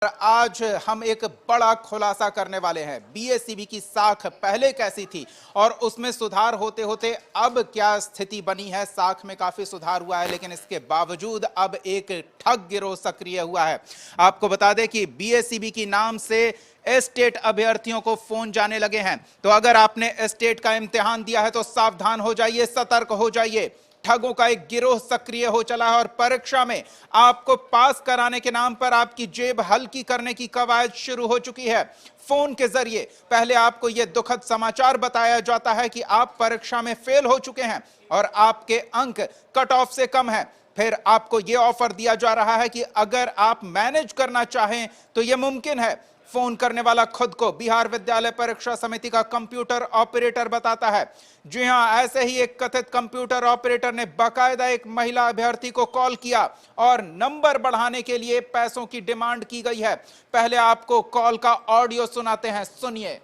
आज हम एक बड़ा खुलासा करने वाले हैं। बीएसीबी की साख पहले कैसी थी और उसमें सुधार होते होते अब क्या स्थिति बनी है। साख में काफी सुधार हुआ है, लेकिन इसके बावजूद अब एक ठग गिरोह सक्रिय हुआ है। आपको बता दें कि बीएसीबी की नाम से एस्टेट अभ्यर्थियों को फोन जाने लगे हैं। तो अगर आपने एस्टेट का इम्तिहान दिया है तो सावधान हो जाइए, सतर्क हो जाइए। ठगों का एक गिरोह सक्रिय हो चला है और परीक्षा में आपको पास कराने के नाम पर आपकी जेब हल्की करने की कवायद शुरू हो चुकी है। फोन के जरिए पहले आपको यह दुखद समाचार बताया जाता है कि आप परीक्षा में फेल हो चुके हैं और आपके अंक कट ऑफ से कम है। फिर आपको यह ऑफर दिया जा रहा है कि अगर आप मैनेज करना चाहें तो यह मुमकिन है। फोन करने वाला खुद को बिहार विद्यालय परीक्षा समिति का कंप्यूटर ऑपरेटर बताता है। जी हां, ऐसे ही एक कथित कंप्यूटर ऑपरेटर ने बाकायदा एक महिला अभ्यर्थी को कॉल किया और नंबर बढ़ाने के लिए पैसों की डिमांड की गई है। पहले आपको कॉल का ऑडियो सुनाते हैं, सुनिए।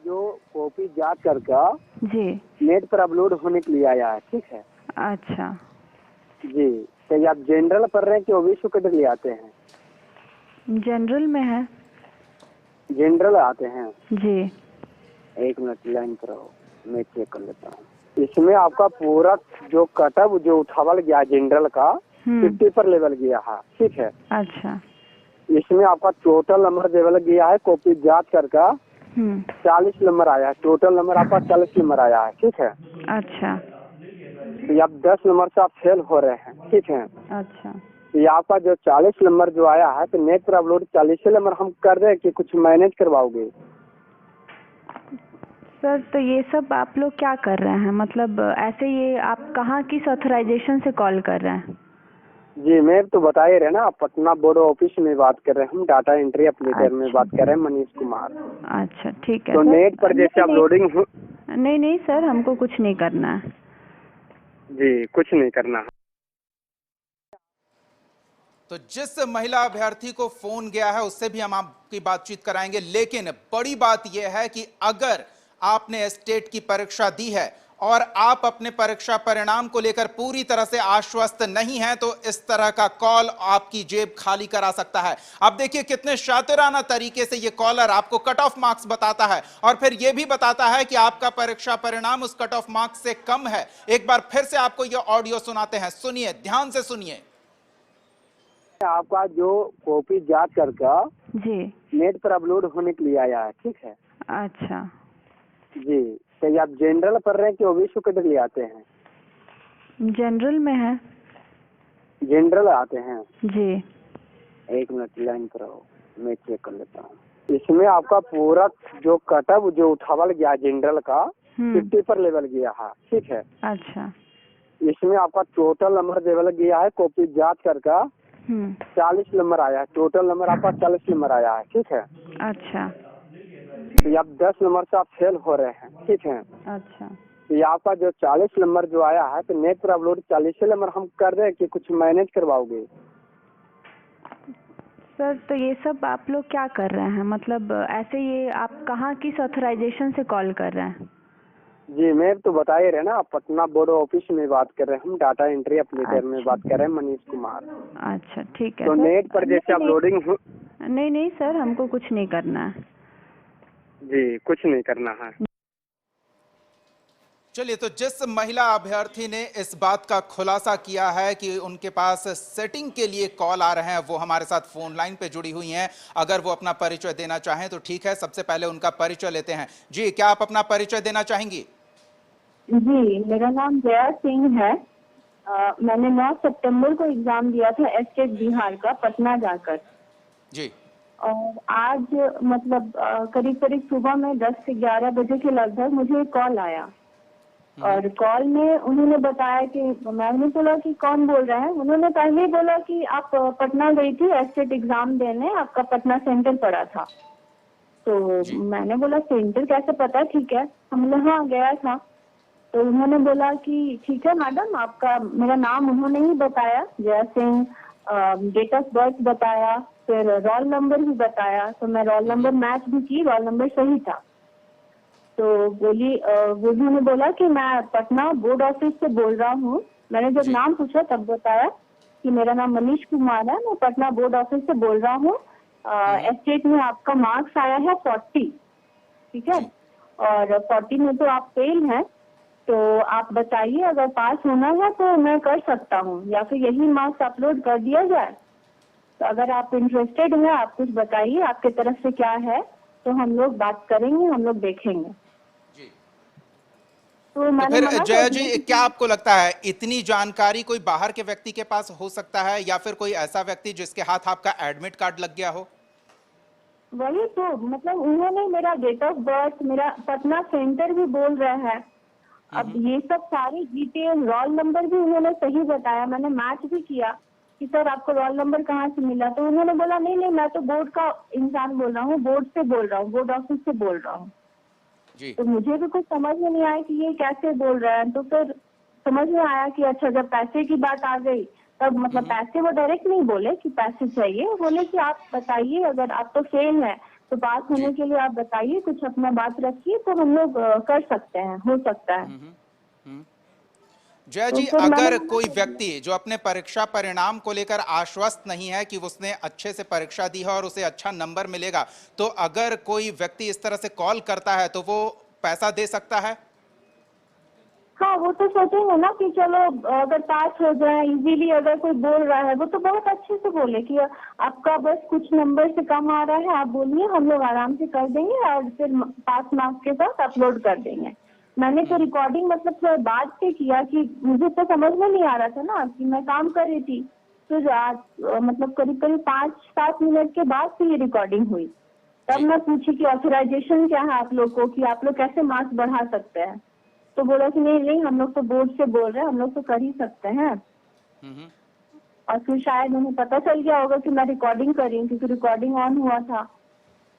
जो कॉपी जांच करके जी नेट पर अपलोड होने के लिए आया है, ठीक है। अच्छा जी, तो आप जनरल पढ़ रहे हैं कि ओबीसी कैटेगरी आते हैं? जनरल में है। जनरल आते हैं। जी एक मिनट लाइन पर रहो, मैं चेक कर लेता हूँ। इसमें आपका पूरा जो कटअप जो उठावल गया जनरल का 50 पर लेवल गया है, ठीक है। अच्छा इसमें आपका टोटल नंबर लेवल गया है, कॉपी जांच करके 40 नंबर आया है। टोटल नंबर आपका 40 नंबर आया है, ठीक है। अच्छा तो आप 10 नंबर से आप फेल हो रहे हैं, ठीक है। अच्छा ये आपका जो 40 नंबर जो आया है, तो नेट पर अपलोड 40 नंबर हम कर रहे हैं कि कुछ मैनेज करवाओगे? सर, तो ये सब आप लोग क्या कर रहे हैं? मतलब ऐसे ये आप कहाँ किस ऑथराइजेशन से कॉल कर रहे हैं? जी, मैं तो बता ही रहे ना, पटना बोर्ड ऑफिस में बात कर रहे हैं हम। डाटा एंट्री ऑपरेटर में बात कर रहे हैं, मनीष कुमार। अच्छा ठीक है। तो सर, नेट पर जैसे अपलोडिंग नहीं नहीं सर, हमको कुछ नहीं करना है। जी, कुछ नहीं करना है। तो जिस महिला अभ्यर्थी को फोन गया है उससे भी हम आपकी बातचीत कराएंगे, लेकिन बड़ी बात यह है कि अगर आपने स्टेट की परीक्षा दी है और आप अपने परीक्षा परिणाम को लेकर पूरी तरह से आश्वस्त नहीं हैं, तो इस तरह का कॉल आपकी जेब खाली करा सकता है। अब देखिए कितने शातिराना तरीके से यह कॉलर आपको कट ऑफ मार्क्स बताता है और फिर यह भी बताता है कि आपका परीक्षा परिणाम उस कट ऑफ मार्क्स से कम है। एक बार फिर से आपको यह ऑडियो सुनाते हैं, सुनिए, ध्यान से सुनिए। आपका जो कॉपी जांच करके जी नेट पर अपलोड होने के लिए आया है, ठीक है। अच्छा जी, तो आप जनरल पढ़ रहे हैं कि ओबीसी कैटेगरी आते हैं? जनरल में है। जनरल आते हैं। जी एक मिनट लाइन पर रहो, मैं चेक कर लेता हूँ। इसमें आपका पूरा जो कटअप जो उठावल गया जनरल का 50 पर लेवल गया है, ठीक है। अच्छा इसमें आपका टोटल नंबर लेवल गया है, कॉपी जांच करके 40 नंबर आया है। टोटल नंबर आपका 40 नंबर आया है, ठीक है। अच्छा तो आप 10 नंबर से आप फेल हो रहे हैं, ठीक है। अच्छा तो आपका जो 40 नंबर जो आया है, तो नेट पर अपलोड 40 नंबर हम कर रहे हैं कि कुछ मैनेज करवाओगे? सर, तो ये सब आप लोग क्या कर रहे हैं? मतलब ऐसे ये आप कहाँ किस ऑथराइजेशन से कॉल कर रहे हैं? जी, मैं तो बता ही रहे ना, पटना बोर्ड ऑफिस में बात कर रहे हैं हम। डाटा एंट्री ऑपरेटर में बात कर रहे हैं, मनीष कुमार। अच्छा ठीक है। तो नेट पर जैसे अपलोडिंग नहीं नहीं सर, हमको कुछ नहीं करना है। जी, कुछ नहीं करना है। चलिए, तो जिस महिला अभ्यर्थी ने इस बात का खुलासा किया है कि उनके पास सेटिंग के लिए कॉल आ रहे हैं, वो हमारे साथ फोन लाइन पे जुड़ी हुई हैं। अगर वो अपना परिचय देना चाहें तो ठीक है। सबसे पहले उनका परिचय लेते हैं। जी, क्या आप अपना परिचय देना चाहेंगी? जी, मेरा नाम जया सिंह है। मैंने 9 सितंबर को एग्जाम दिया था एस्टेट बिहार का, पटना जाकर। जी। और आज मतलब करीब करीब सुबह में 10 से 11 बजे के लगभग मुझे एक कॉल आया। और कॉल में उन्होंने बताया कि, मैंने बोला कि कौन बोल रहा है। उन्होंने पहले ही बोला कि आप पटना गई थी एस्टेट एग्जाम देने, आपका पटना सेंटर पड़ा था। तो मैंने बोला सेंटर कैसे पता? ठीक है, हमने हाँ गया था। तो उन्होंने बोला कि ठीक है मैडम, आपका, मेरा नाम उन्होंने ही बताया, Jaya Singh, date of birth बताया, फिर रोल नंबर भी बताया। तो मैं रोल नंबर मैच भी की, रोल नंबर सही था। तो बोली, वो उन्होंने बोला कि मैं पटना बोर्ड ऑफिस से बोल रहा हूँ। मैंने जब नाम पूछा तब बताया कि मेरा नाम मनीष कुमार है, मैं पटना बोर्ड ऑफिस से बोल रहा हूँ। एस्टेट में आपका मार्क्स आया है 40, ठीक है, और 40 में तो आप फेल हैं, तो आप बताइए अगर पास होना है तो मैं कर सकता हूँ या फिर यही मार्क्स अपलोड कर दिया जाए। तो अगर आप इंटरेस्टेड हैं, आप कुछ बताइए आपके तरफ से क्या है, तो हम लोग बात करेंगे, हम लोग देखेंगे। जी। तो तो मैंने फिर मना कर जया दिया जी, कि क्या आपको लगता है इतनी जानकारी कोई बाहर के व्यक्ति के पास हो सकता है, या फिर कोई ऐसा व्यक्ति जिसके हाथ आपका एडमिट कार्ड लग गया हो? वही तो मतलब उन्होंने मेरा डेट ऑफ बर्थ, मेरा पटना सेंटर भी बोल रहा है। अब ये सब सारी डिटेल, रोल नंबर भी उन्होंने सही बताया। मैंने मैच भी किया कि सर आपको रोल नंबर कहाँ से मिला, तो उन्होंने बोला नहीं नहीं मैं तो बोर्ड का इंसान बोल रहा हूँ, बोर्ड से बोल रहा हूँ, बोर्ड ऑफिस से बोल रहा हूँ। जी। तो मुझे भी कुछ समझ में नहीं आया कि ये कैसे बोल रहा है। तो फिर समझ में आया कि अच्छा, जब पैसे की बात आ गई तब मतलब पैसे वो डायरेक्ट नहीं बोले कि पैसे चाहिए, बोले कि आप बताइए, अगर आप तो फेल है तो पास होने के लिए आप बताइए, कुछ अपना बात रखिए तो हम लोग कर सकते हैं, हो सकता है। जया तो जी, फिर मैंने अगर मना कोई कर दिया। व्यक्ति जो अपने परीक्षा परिणाम को लेकर आश्वस्त नहीं है कि उसने अच्छे से परीक्षा दी है और उसे अच्छा नंबर मिलेगा, तो अगर कोई व्यक्ति इस तरह से कॉल करता है तो वो पैसा दे सकता है? हाँ, वो तो सोचेंगे ना कि चलो अगर पास हो जाए इजीली। अगर कोई बोल रहा है वो तो बहुत अच्छे से बोले कि आपका बस कुछ नंबर से कम आ रहा है, आप बोलिए, हम लोग आराम से कर देंगे और फिर पास मार्क्स के साथ अपलोड कर देंगे। मैंने तो रिकॉर्डिंग मतलब थोड़ा बाद से किया कि मुझे तो समझ में नहीं आ रहा था ना कि मैं काम कर रही थी। तो आज मतलब करीब करीब 5-7 मिनट के बाद से ये रिकॉर्डिंग हुई। तब मैं पूछी कि ऑथराइजेशन क्या है आप लोग को, कि आप लोग कैसे मार्क्स बढ़ा सकते हैं। तो बोला कि नहीं नहीं, हम लोग तो बोर्ड से बोल रहे हैं, हम लोग तो कर ही सकते हैं। और फिर शायद उन्हें पता चल गया होगा कि मैं रिकॉर्डिंग कर रही हूँ, क्योंकि रिकॉर्डिंग ऑन हुआ था।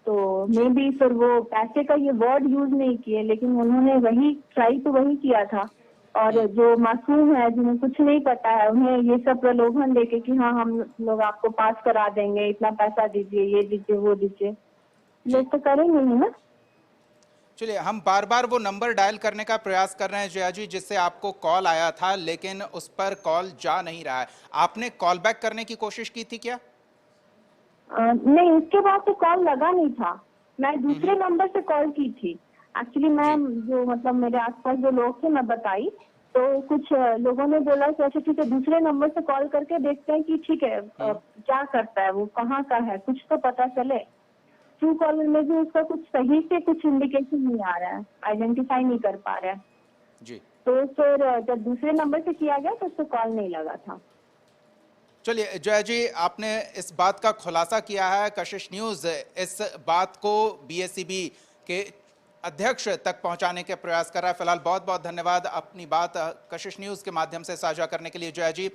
तो मे बी फिर वो पैसे का ये वर्ड यूज नहीं किए, लेकिन उन्होंने वही ट्राई तो वही किया था। और जो मासूम है, जिन्हें कुछ नहीं पता है, उन्हें ये सब प्रलोभन देके कि हाँ हम लोग आपको पास करा देंगे, इतना पैसा दीजिए, ये दीजिए, वो दीजिए, लोग तो करेंगे ही ना। चलिए, हम बार बार वो नंबर डायल करने का प्रयास कर रहे हैं जया जी जिससे आपको कॉल आया था, लेकिन उस पर कॉल जा नहीं रहा है। आपने कॉल बैक करने की कोशिश की थी क्या? नहीं, उसके बाद तो कॉल लगा नहीं था। मैं दूसरे नंबर से कॉल की थी। एक्चुअली मैं जो मतलब मेरे आसपास जो लोग थे, मैं बताई तो कुछ लोगों ने बोला कि अच्छा ठीक है, दूसरे नंबर से कॉल करके देखते हैं कि ठीक है क्या करता है वो, कहाँ का है, कुछ तो पता चले। ट्रू कॉलर में भी उसका कुछ सही से कुछ इंडिकेशन नहीं आ रहा है, आइडेंटिफाई नहीं कर पा रहा है। जी। तो फिर जब दूसरे नंबर से किया गया तो उससे कॉल नहीं लगा था। चलिए जया जी, आपने इस बात का खुलासा किया है। कशिश न्यूज़ इस बात को बीएसईबी के अध्यक्ष तक पहुंचाने के प्रयास कर रहा है। फिलहाल बहुत बहुत धन्यवाद अपनी बात कशिश न्यूज़ के माध्यम से साझा करने के लिए जया जी।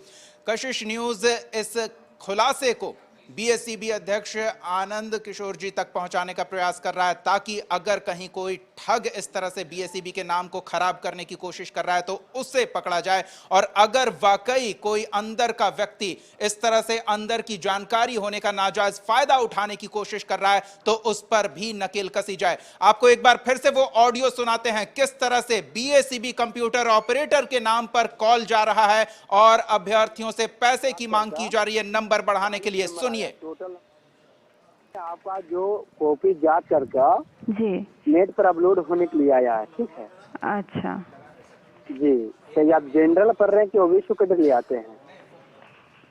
कशिश न्यूज़ इस खुलासे को बीएसईबी अध्यक्ष आनंद किशोर जी तक पहुंचाने का प्रयास कर रहा है, ताकि अगर कहीं कोई ठग इस तरह से बीएसईबी के नाम को खराब करने की कोशिश कर रहा है तो उससे पकड़ा जाए, और अगर वाकई कोई अंदर का व्यक्ति इस तरह से अंदर की जानकारी होने का नाजायज फायदा उठाने की कोशिश कर रहा है तो उस पर भी नकेल कसी जाए। आपको एक बार फिर से वो ऑडियो सुनाते हैं किस तरह से बीएसईबी कंप्यूटर ऑपरेटर के नाम पर कॉल जा रहा है और अभ्यर्थियों से पैसे की मांग की जा रही है नंबर बढ़ाने के लिए। सुनिए। टोटल आपका जो कॉपी जांच करके जी। नेट पर अपलोड होने के लिए आया है, ठीक है? अच्छा जी। तो आप जनरल पढ़ रहे हैं कि ओबीसी कैटेगरी के लिए आते हैं?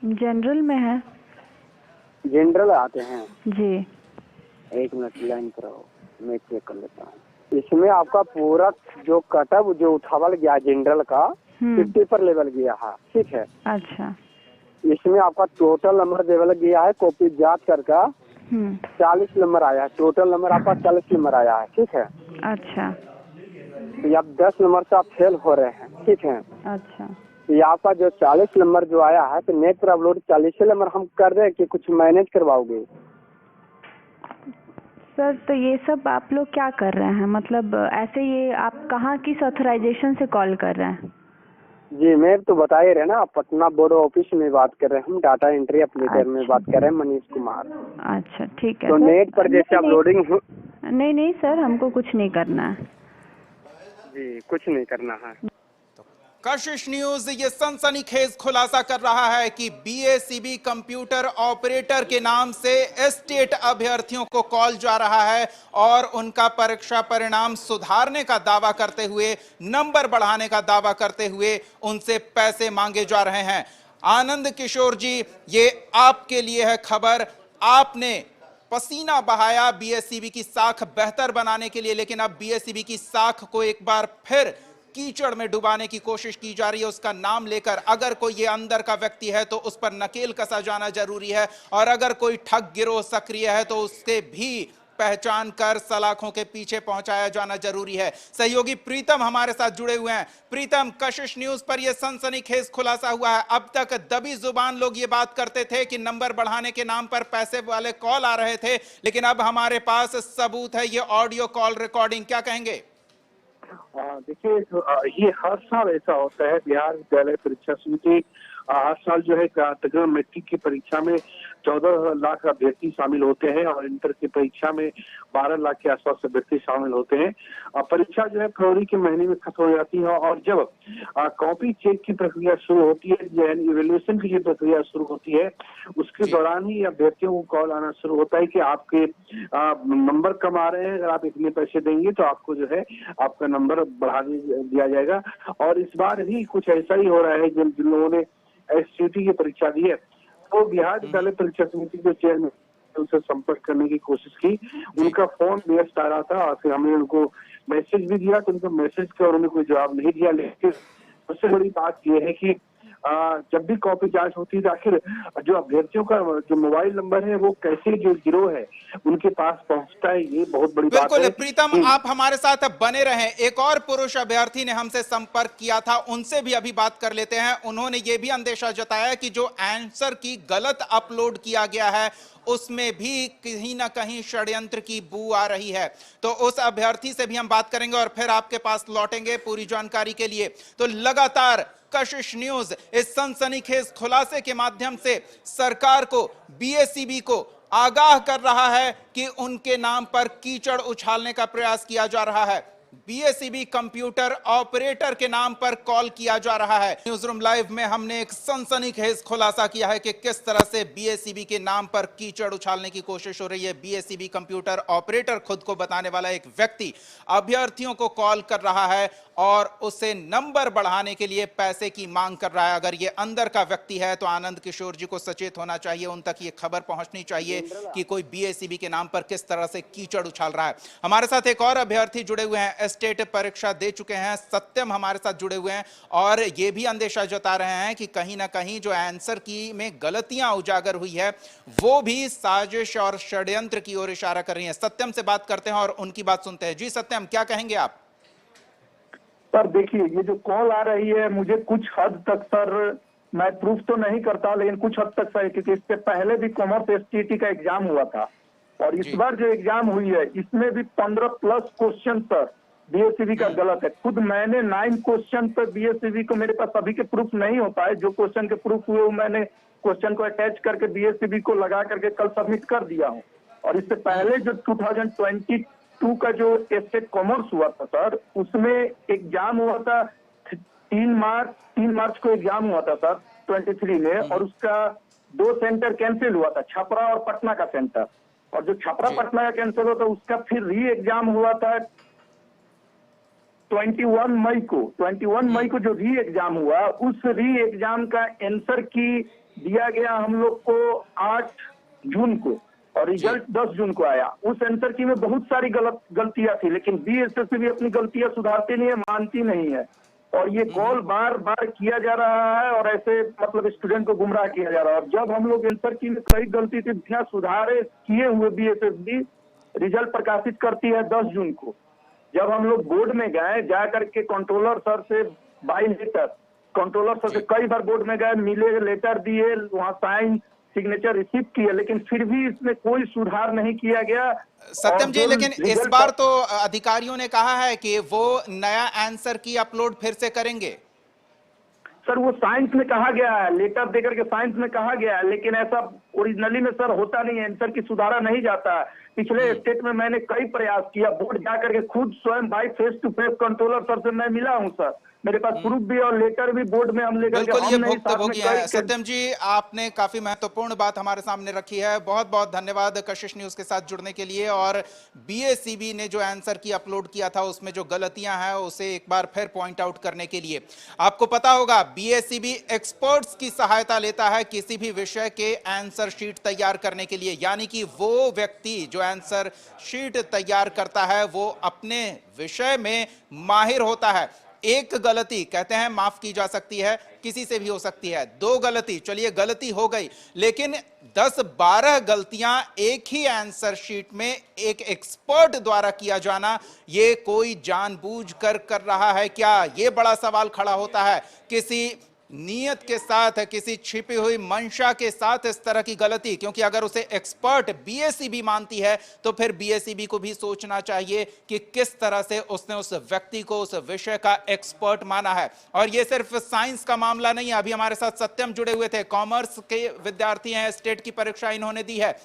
जनरल में है। जनरल आते हैं? जी। एक मिनट लाइन पर रहो, मैं चेक कर लेता हूँ। इसमें आपका पूरा जो कटअप जो उठावल गया जनरल का 50 पर लेवल गया है, ठीक है? अच्छा। इसमें आपका टोटल नंबर लेवल गया है, कॉपी जांच करके 40 नंबर आया है। टोटल नंबर आपका 40 नंबर आया है, ठीक है? अच्छा। तो आप 10 नंबर से आप फेल हो रहे हैं, ठीक है? अच्छा। तो ये आपका जो 40 नंबर जो आया है, तो नेट पर अपलोड 40 नंबर हम कर रहे हैं कि कुछ मैनेज करवाओगे? सर तो ये सब आप लोग क्या कर रहे हैं, मतलब ऐसे ये आप कहाँ किस ऑथराइजेशन से कॉल कर रहे हैं? जी, मैं तो बता ही रहे ना, पटना बोर्ड ऑफिस में बात कर रहे हैं हम, डाटा एंट्री ऑपरेटर में बात कर रहे हैं, मनीष कुमार। अच्छा ठीक है। तो नेट पर जैसे नहीं, अपलोडिंग हो। नहीं नहीं सर, हमको कुछ नहीं करना है। जी, कुछ नहीं करना है। कशिश न्यूज ये सनसनीखेज खुलासा कर रहा है कि बीएसीबी कंप्यूटर ऑपरेटर के नाम से स्टेट अभ्यर्थियों को कॉल जा रहा है और उनका परीक्षा परिणाम सुधारने का दावा करते हुए, नंबर बढ़ाने का दावा करते हुए उनसे पैसे मांगे जा रहे हैं। आनंद किशोर जी, ये आपके लिए है खबर। आपने पसीना बहाया बीएसईबी की साख बेहतर बनाने के लिए, लेकिन अब बीएसईबी की साख को एक बार फिर कीचड़ में डुबाने की कोशिश की जा रही है। उसका नाम लेकर अगर कोई ये अंदर का व्यक्ति है तो उस पर नकेल कसा जाना जरूरी है, और अगर कोई ठग गिरोह सक्रिय है तो उससे भी पहचान कर सलाखों के पीछे पहुंचाया जाना जरूरी है। सहयोगी प्रीतम हमारे साथ जुड़े हुए हैं। प्रीतम, कशिश न्यूज पर यह सनसनीखेज खुलासा हुआ है। अब तक दबी जुबान लोग ये बात करते थे कि नंबर बढ़ाने के नाम पर पैसे वाले कॉल आ रहे थे, लेकिन अब हमारे पास सबूत है, ये ऑडियो कॉल रिकॉर्डिंग। क्या कहेंगे? देखिए, ये हर साल ऐसा होता है। बिहार विद्यालय परीक्षा समिति हर साल जो है तकरीबन मैट्रिक की परीक्षा में 14 लाख अभ्यर्थी शामिल होते हैं और इंटर की परीक्षा में 12 लाख के आसपास अभ्यर्थी शामिल होते हैं। परीक्षा जो है फरवरी के महीने में खत्म हो जाती है और जब कॉपी चेक की प्रक्रिया शुरू होती है, यानी इवेल्युएशन की जो प्रक्रिया शुरू होती है, उसके दौरान ही अभ्यर्थियों को कॉल आना शुरू होता है कि आपके नंबर कम आ रहे हैं, अगर आप इतने पैसे देंगे तो आपको जो है आपका नंबर बढ़ा दिया जाएगा। और इस बार भी कुछ ऐसा ही हो रहा है। जिन लोगों ने एससीटी की परीक्षा दी है तो बिहार विद्यालय परीक्षा समिति के चेयरमैन उनसे संपर्क करने की कोशिश की। उनका फोन व्यस्त आ रहा था और फिर हमने उनको मैसेज भी दिया तो उनको मैसेज का उन्होंने कोई जवाब नहीं दिया। लेकिन सबसे बड़ी बात यह है कि जब भी कॉपी जांच होती है तो आखिर जो अभ्यर्थियों का जो मोबाइल नंबर है वो कैसे जो गिरोह है उनके पास पहुंचता है, ये बहुत बड़ी बात है। बिल्कुल प्रीतम, आप हमारे साथ बने रहें। एक और पुरुष अभ्यर्थी ने हमसे संपर्क किया था, उनसे भी अभी बात कर लेते हैं। उन्होंने ये भी अंदेशा जताया कि जो आंसर की गलत अपलोड किया गया है उसमें भी कहीं ना कहीं षड्यंत्र की बू आ रही है। तो उस अभ्यर्थी से भी हम बात करेंगे और फिर आपके पास लौटेंगे पूरी जानकारी के लिए। तो लगातार कशिश न्यूज इस सनसनीखेज खुलासे के माध्यम से सरकार को, बीएसईबी को आगाह कर रहा है कि उनके नाम पर कीचड़ उछालने का प्रयास किया जा रहा है। बीएसईबी कंप्यूटर ऑपरेटर के नाम पर कॉल किया जा रहा है। न्यूज रूम लाइव में हमने एक सनसनीखेज खुलासा किया है कि किस तरह से बीएसईबी के नाम पर कीचड़ उछालने की कोशिश हो रही है। बीएसईबी कंप्यूटर ऑपरेटर खुद को बताने वाला एक व्यक्ति अभ्यर्थियों को कॉल कर रहा है और उसे नंबर बढ़ाने के लिए पैसे की मांग कर रहा है। अगर ये अंदर का व्यक्ति है तो आनंद किशोर जी को सचेत होना चाहिए, उन तक ये खबर पहुंचनी चाहिए कि कोई बीएसईबी के नाम पर किस तरह से कीचड़ उछाल रहा है। हमारे साथ एक और अभ्यर्थी जुड़े हुए हैं, स्टेट परीक्षा दे चुके हैं, सत्यम हमारे साथ जुड़े हुए हैं और ये भी अंदेशा जता रहे हैं कि कहीं ना कहीं जो आंसर की में गलतियां उजागर हुई है वो भी साजिश और षड्यंत्र की ओर इशारा कर रही है। सत्यम से बात करते हैं और उनकी बात सुनते हैं। जी सत्यम, क्या कहेंगे आप? सर देखिए, ये जो कॉल आ रही है मुझे कुछ हद तक, सर मैं प्रूफ तो नहीं करता लेकिन कुछ हद तक सही, क्योंकि इससे पहले भी कॉमर्स एसटीटी का एग्जाम हुआ था और इस बार जो एग्जाम हुई है इसमें भी 15+ क्वेश्चन सर बीएसईबी का गलत है। खुद मैंने 9 क्वेश्चन पर बीएसईबी को, मेरे पास सभी के प्रूफ नहीं हो पाए, जो क्वेश्चन के प्रूफ हुए वो मैंने क्वेश्चन को अटैच करके बीएसईबी को लगा करके कल सबमिट कर दिया हूँ। और इससे पहले जो 2022 का जो स्टेट कॉमर्स हुआ था सर, उसमें एग्जाम हुआ था 3 मार्च को एग्जाम हुआ था सर 23 में, और उसका 2 सेंटर कैंसिल हुआ था, छपरा और पटना का सेंटर। और जो छपरा पटना का कैंसिल हुआ था उसका फिर री एग्जाम हुआ था 21 मई को जो री एग्जाम हुआ, उस री एग्जाम का आंसर की दिया गया हम लोग को 8 जून को और रिजल्ट 10 जून को आया। उस आंसर की में बहुत सारी गलतियां थी, लेकिन बीएसएससी भी अपनी गलतियां सुधारती नहीं है, मानती नहीं है। और ये कॉल बार बार किया जा रहा है और ऐसे मतलब स्टूडेंट को गुमराह किया जा रहा है। और जब हम लोग आंसर की में कई गलती थी बिना सुधारे किए हुए बीएसएससी रिजल्ट प्रकाशित करती है 10 जून को। जब हम लोग बोर्ड में गए, जा करके कंट्रोलर सर से बाय लेटर, कंट्रोलर सर से कई बार बोर्ड में गए, मिले, लेटर दिए, वहाँ साइन सिग्नेचर रिसीव किए, लेकिन फिर भी इसमें कोई सुधार नहीं किया गया। सत्यम जी, लेकिन इस बार तो अधिकारियों ने कहा है कि वो नया आंसर की अपलोड फिर से करेंगे। सर वो साइंस में कहा गया है, लेटर देकर के साइंस में कहा गया है, लेकिन ऐसा ओरिजिनली में सर होता नहीं है, आंसर की सुधारा नहीं जाता है। पिछले स्टेट में मैंने कई प्रयास किया, बोर्ड जाकर के खुद स्वयं भाई face to face controller sir से मैं मिला हूं सर, मेरे पास प्रूफ भी और लेटर भी बोर्ड में हम लेकर के बिल्कुल, ये हम नहीं साथ में भुक्तभोगी हैं। सत्यम जी, आपने काफी महत्वपूर्ण बात हमारे सामने रखी है। बहुत बहुत धन्यवाद कशिश न्यूज के साथ जुड़ने के लिए। और बीएसीबी ने जो आंसर की अपलोड किया था उसमें जो गलतियां हैं उसे एक बार फिर पॉइंट आउट करने के लिए, आपको पता होगा बीएसीबी एक्सपर्ट्स की सहायता लेता है किसी भी विषय के आंसर शीट तैयार करने के लिए। यानी कि वो व्यक्ति जो आंसर शीट तैयार करता है वो अपने विषय में माहिर होता है। एक गलती कहते हैं माफ की जा सकती है, किसी से भी हो सकती है। दो गलती, चलिए गलती हो गई, लेकिन 10-12 गलतियां एक ही आंसर शीट में एक एक्सपर्ट द्वारा किया जाना, ये कोई जानबूझकर कर रहा है क्या? ये बड़ा सवाल खड़ा होता है। किसी नियत के साथ, किसी छिपी हुई मंशा के साथ इस तरह की गलती, क्योंकि अगर उसे एक्सपर्ट बीएसीबी मानती है तो फिर बीएसीबी को भी सोचना चाहिए कि किस तरह से उसने उस व्यक्ति को उस विषय का एक्सपर्ट माना है। और यह सिर्फ साइंस का मामला नहीं है। अभी हमारे साथ सत्यम जुड़े हुए थे, कॉमर्स के विद्यार्थी हैं, स्टेट की परीक्षा इन्होंने दी है।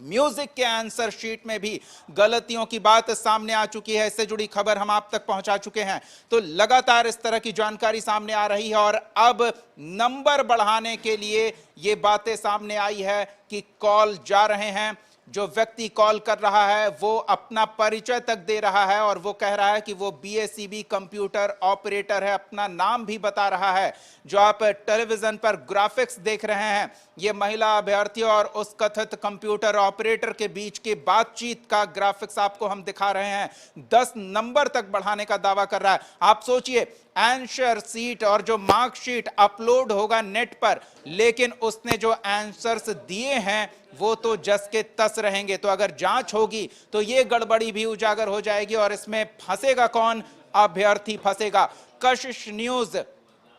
म्यूजिक के आंसर शीट में भी गलतियों की बात सामने आ चुकी है। इससे जुड़ी खबर हम आप तक पहुंचा चुके हैं। तो लगातार इस तरह की जानकारी सामने आ रही है और अब नंबर बढ़ाने के लिए ये बातें सामने आई है कि कॉल जा रहे हैं। जो व्यक्ति कॉल कर रहा है वो अपना परिचय तक दे रहा है और वो कह रहा है कि वो बीएसीबी कंप्यूटर ऑपरेटर है, अपना नाम भी बता रहा है। जो आप टेलीविजन पर ग्राफिक्स देख रहे हैं, ये महिला अभ्यर्थी और उस कथित कंप्यूटर ऑपरेटर के बीच की बातचीत का ग्राफिक्स आपको हम दिखा रहे हैं। 10 नंबर तक बढ़ाने का दावा कर रहा है। आप सोचिए, आंसर शीट और जो मार्कशीट अपलोड होगा नेट पर, लेकिन उसने जो आंसर्स दिए हैं वो तो जस के तस रहेंगे। तो अगर जांच होगी तो ये गड़बड़ी भी उजागर हो जाएगी और इसमें फंसेगा कौन? अभ्यर्थी फंसेगा। कशिश न्यूज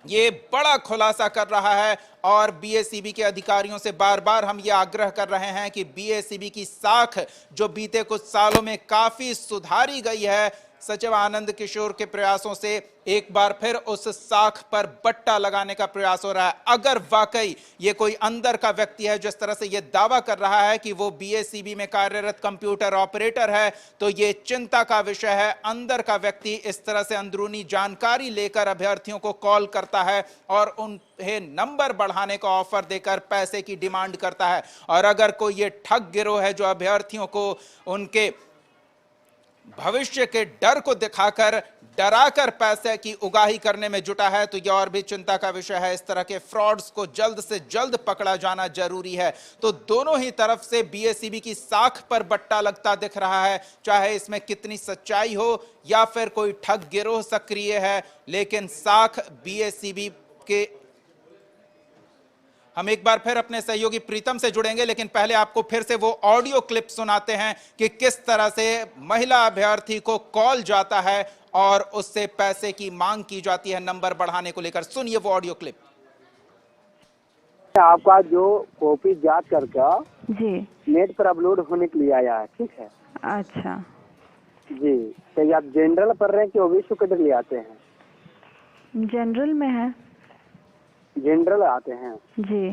ये बड़ा खुलासा कर रहा है और बीएसीबी के अधिकारियों से बार बार हम ये आग्रह कर रहे हैं कि बीएसीबी की साख जो बीते कुछ सालों में काफी सुधारी गई है, सचिव आनंद किशोर के प्रयासों से एक बार फिर उस साख पर बट्टा लगाने का प्रयास हो रहा है। अगर वाकई ये कोई अंदर का व्यक्ति है जिस तरह से ये दावा कर रहा है कि वो बीएसीबी में कार्यरत कंप्यूटर ऑपरेटर है, तो ये चिंता का विषय है। अंदर का व्यक्ति इस तरह से अंदरूनी जानकारी लेकर अभ्यर्थियों को कॉल करता है और उन्हें नंबर बढ़ाने का ऑफर देकर पैसे की डिमांड करता है। और अगर कोई ये ठग गिरोह है जो अभ्यर्थियों को उनके भविष्य के डर को दिखाकर डराकर पैसे की उगाही करने में जुटा है, तो यह और भी चिंता का विषय है। इस तरह के फ्रॉड्स को जल्द से जल्द पकड़ा जाना जरूरी है। तो दोनों ही तरफ से बीएसीबी की साख पर बट्टा लगता दिख रहा है, चाहे इसमें कितनी सच्चाई हो या फिर कोई ठग गिरोह सक्रिय है, लेकिन साख बीएसीबी के। हम एक बार फिर अपने सहयोगी प्रीतम से जुड़ेंगे, लेकिन पहले आपको फिर से वो ऑडियो क्लिप सुनाते हैं कि किस तरह से महिला अभ्यर्थी को कॉल जाता है और उससे पैसे की मांग की जाती है नंबर बढ़ाने को लेकर। सुनिए वो ऑडियो क्लिप। आपका जो कॉपी जांच करके जी नेट पर अपलोड होने के लिए आया है, ठीक है? अच्छा जी, तो ये आप जनरल पढ़ रहे हैं कि ओबीसी कैटेगरी लिए आते हैं? जनरल में है। जनरल आते हैं। जी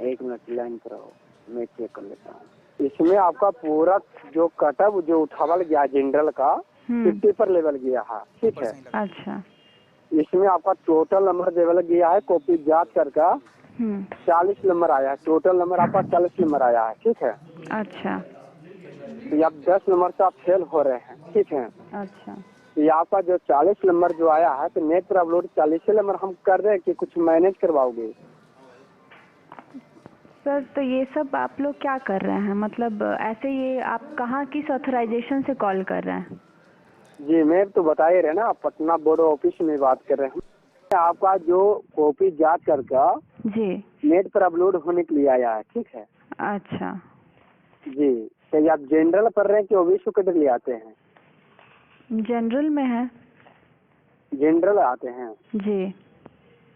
1 मिनट लाइन पर आओ, मैं चेक कर लेता हूँ। इसमें आपका पूरा जो कटअप जो उठावल गया जनरल का 50 पर लेवल गया है, ठीक है? अच्छा इसमें आपका टोटल नंबर लेवल गया है, कॉपी जांच करके 40 नंबर आया है। टोटल नंबर आपका 40 नंबर आया है, ठीक है? अच्छा तो ये आप 10 नंबर से आप फेल हो रहे हैं, ठीक है? अच्छा ये आपका जो 40 नंबर जो आया है, तो नेट पर अपलोड 40 नंबर हम कर रहे हैं कि कुछ मैनेज करवाओगे? सर, तो ये सब आप लोग क्या कर रहे हैं? मतलब ऐसे ये आप कहाँ किस ऑथराइजेशन से कॉल कर रहे हैं? जी, मैं तो बता ही रहे ना, पटना बोर्ड ऑफिस में बात कर रहे हैं। आपका जो कॉपी जांच करके जी नेट पर अपलोड होने के लिए आया है, ठीक है? अच्छा जी, तो ये आप जनरल पढ़ रहे हैं कि ओबीसी कैटेगरी लिए आते हैं? जनरल में है। जनरल आते हैं। जी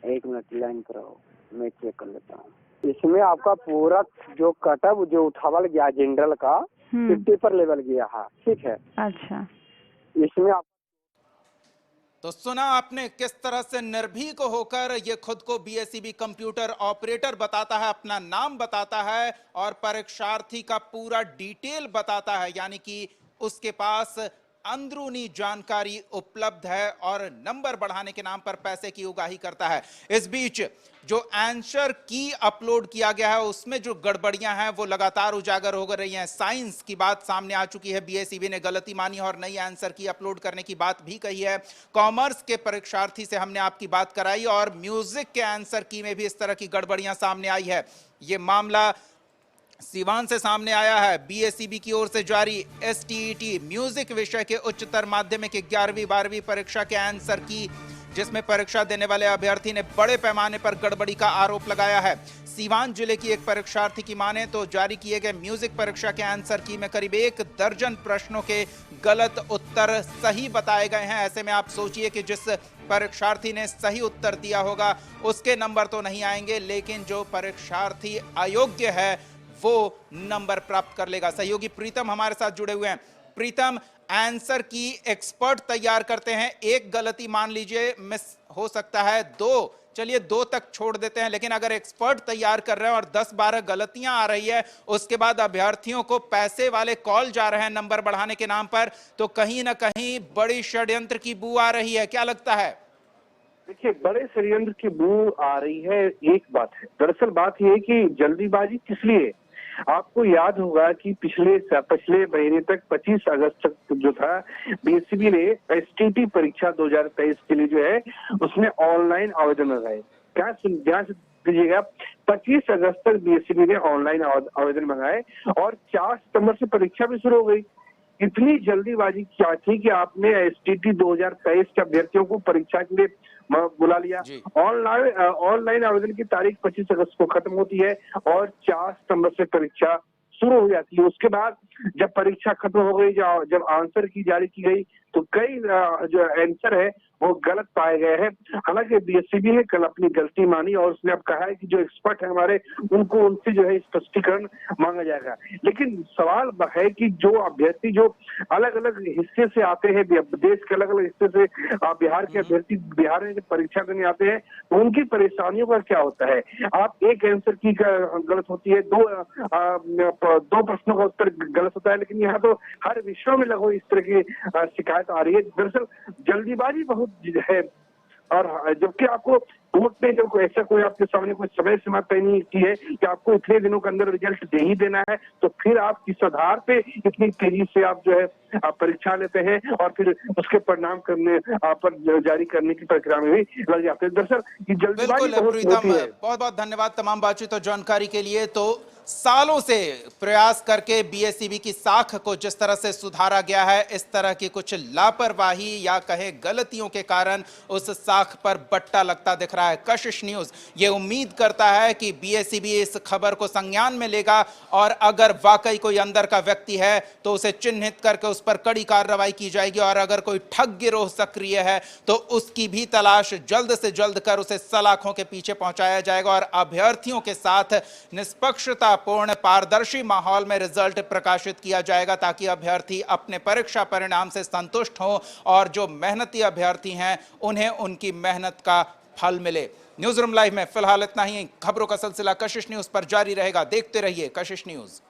1 मिनट लाइन पर आओ, मैं चेक कर लेता हूँ। इसमें आपका पूरा जो कटअप जो उठावल गया जनरल का 50 पर लेवल गया है, ठीक है? अच्छा इसमें आप तो सुना आपने किस तरह से निर्भीक होकर ये खुद को बीएसीबी कंप्यूटर ऑपरेटर बताता है, अपना नाम बताता है और परीक्षार्थी का पूरा डिटेल बताता है। यानी कि उसके पास अंदरूनी जानकारी उपलब्ध है और नंबर बढ़ाने के नाम पर पैसे की उगाही करता है। इस बीच जो आंसर की अपलोड किया गया है उसमें जो गड़बड़ियां हैं वो लगातार उजागर हो रही हैं। साइंस की बात सामने आ चुकी है, बीएसईबी ने गलती मानी और नई आंसर की अपलोड करने की बात भी कही है। कॉमर्स के परीक्षार्थी से हमने आपकी बात कराई और म्यूजिक के आंसर की में भी इस तरह की गड़बड़ियां सामने आई है। ये मामला सिवान से सामने आया है। बीएसईबी की ओर से जारी एसटीईटी म्यूजिक विषय के उच्चतर माध्यमिक 11वीं 12वीं परीक्षा के आंसर की, जिसमें परीक्षा देने वाले अभ्यर्थी ने बड़े पैमाने पर गड़बड़ी का आरोप लगाया है। सीवान जिले की एक परीक्षार्थी की माने तो जारी किए गए म्यूजिक परीक्षा के आंसर की में करीब 1 दर्जन प्रश्नों के गलत उत्तर सही बताए गए हैं। ऐसे में आप सोचिए कि जिस परीक्षार्थी ने सही उत्तर दिया होगा उसके नंबर तो नहीं आएंगे, लेकिन जो परीक्षार्थी अयोग्य है वो नंबर प्राप्त कर लेगा। सहयोगी प्रीतम हमारे साथ जुड़े हुए हैं। प्रीतम, आंसर की एक्सपर्ट तैयार करते हैं, एक गलती मान लीजिए मिस हो सकता है, 2 चलिए 2 तक छोड़ देते हैं, लेकिन अगर एक्सपर्ट तैयार कर रहे हैं और 10-12 गलतियां आ रही है, उसके बाद अभ्यर्थियों को पैसे वाले कॉल जा रहे हैं नंबर बढ़ाने के नाम पर, तो कहीं ना कहीं बड़ी षड्यंत्र की बू आ रही है। क्या लगता है? देखिए, बड़े षड्यंत्र की बू आ रही है, एक बात है। दरअसल बात यह है कि जल्दीबाजी किस लिए? आपको याद होगा कि पिछले महीने तक 25 अगस्त तक जो था, बीएसईबी ने एसटीटी परीक्षा 2023 के लिए जो है उसमें ऑनलाइन आवेदन लगाए। क्या ध्यान से दीजिएगा, 25 अगस्त तक बीएसईबी ने ऑनलाइन आवेदन मंगाए और 4 सितंबर से परीक्षा भी शुरू हो गई। इतनी जल्दीबाजी क्या थी कि आपने एसटीटी 2023 के अभ्यर्थियों को परीक्षा के लिए बुला लिया। ऑनलाइन आवेदन की तारीख 25 अगस्त को खत्म होती है और 4 सितंबर से परीक्षा शुरू हो जाती है। उसके बाद जब परीक्षा खत्म हो गई, जब आंसर की जारी की गई, तो कई जो आंसर है वो गलत पाए गए हैं। हालांकि बीएसईबी ने कल अपनी गलती मानी और उसने अब कहा है कि जो एक्सपर्ट है हमारे, उनसे जो है स्पष्टीकरण मांगा जाएगा। लेकिन सवाल है कि जो अभ्यर्थी जो अलग अलग हिस्से से आते हैं, देश के अलग अलग हिस्से से बिहार के अभ्यर्थी बिहार में परीक्षा देने आते हैं, तो उनकी परेशानियों का क्या होता है? आप एक आंसर की गलत होती है, दो प्रश्नों का उत्तर गलत होता है, लेकिन यहाँ तो हर विषयों में लगभग इस तरह की शिकायत आ रही है। दरअसल जल्दीबाजी बहुत है, और जबकि आपको कोर्ट ने जब ऐसा कोई आपके सामने कोई समय सीमा तय नहीं की है कि आपको इतने दिनों के अंदर रिजल्ट दे ही देना है, तो फिर आप किस आधार पे इतनी तेजी से आप जो है परीक्षा लेते हैं और फिर उसके परिणाम पर जारी करने की प्रक्रिया में भी लग जाते हैं। दरअसल ये जल्दीबाजी बहुत होती है। बहुत बहुत धन्यवाद तमाम बातचीत और जानकारी के लिए। तो सालों से प्रयास करके बीएसईबी की साख को जिस तरह से सुधारा गया है, इस तरह की कुछ लापरवाही या कहे गलतियों के कारण उस साख पर बट्टा लगता दिख रहा है। कशिश न्यूज ये उम्मीद करता है कि बीएसईबी इस खबर को संज्ञान में लेगा और अगर वाकई कोई अंदर का व्यक्ति है तो उसे चिन्हित करके उस पर कड़ी कार्रवाई की जाएगी, और अगर कोई ठग गिरोह सक्रिय है तो उसकी भी तलाश जल्द से जल्द कर उसे सलाखों के पीछे पहुंचाया जाएगा और अभ्यर्थियों के साथ निष्पक्षता पूर्ण पारदर्शी माहौल में रिजल्ट प्रकाशित किया जाएगा, ताकि अभ्यर्थी अपने परीक्षा परिणाम से संतुष्ट हो और जो मेहनती अभ्यर्थी हैं उन्हें उनकी मेहनत का फल मिले। न्यूज़ रूम लाइव में फिलहाल इतना ही। खबरों का सिलसिला कशिश न्यूज पर जारी रहेगा। देखते रहिए कशिश न्यूज।